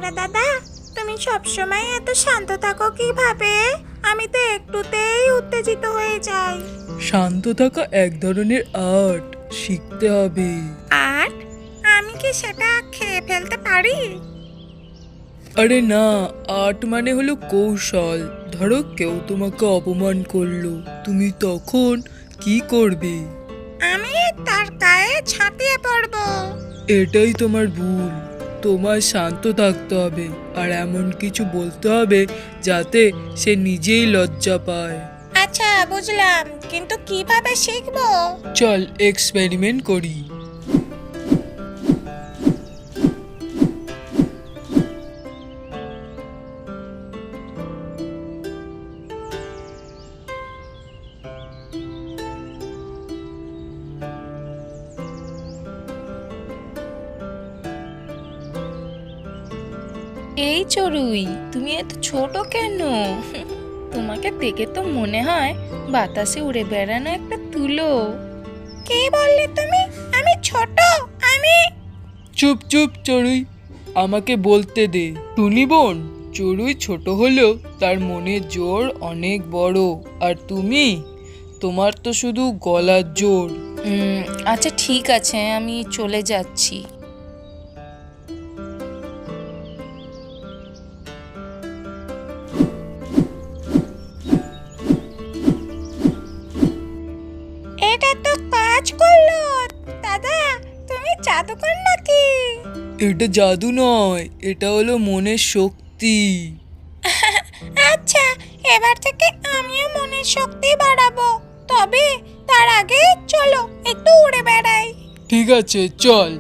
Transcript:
তারা দাদা, তুমি সবসময় এত শান্ত থাকো কিভাবে? আমি তো একটুতেই উত্তেজিত হয়ে যাই। শান্ত থাকা এক ধরনের আর্ট, শিখতে হবে। আর আমি কি সেটা খেয়ে ফেলতে পারি? আরে না, আর্ট মানে হলো কৌশল। ধরো কেউ তোমাকে অপমান করলো, তুমি তখন কি করবে? আমি তার গায়ে ঝাঁপিয়ে পড়বো। এটাই তোমার ভুল। তোমার শান্ত থাকতে হবে আর এমন কিছু বলতে হবে যাতে সে নিজেই লজ্জা পায়। আচ্ছা বুঝলাম, কিন্তু কিভাবে শিখবো? চল এক্সপেরিমেন্ট করি। এই চড়ুই, তুমি এত ছোট কেন? তোমাকে দেখে তো মনে হয় বাতাসে উড়ে বেড়ানো একটা তুলো। কি বললে তুমি? আমি ছোট? আমি চুপ চুপ চড়ুই, আমাকে বলতে দে। টুনি বোন, চড়ুই ছোট হলেও তার মনের জোর অনেক বড়। আর তুমি, তোমার তো শুধু গলার জোর। আচ্ছা ঠিক আছে, আমি চলে যাচ্ছি। এটা তো কাজ করলো। দাদা, তুমি জাদুকর নাকি? এটা জাদু নয়, এটা হলো মনের শক্তি। আচ্ছা, এবার থেকে আমিও মনের শক্তি বাড়াবো। তবে তার আগে চলো একটু উড়ে বেড়াই। ঠিক আছে, চল।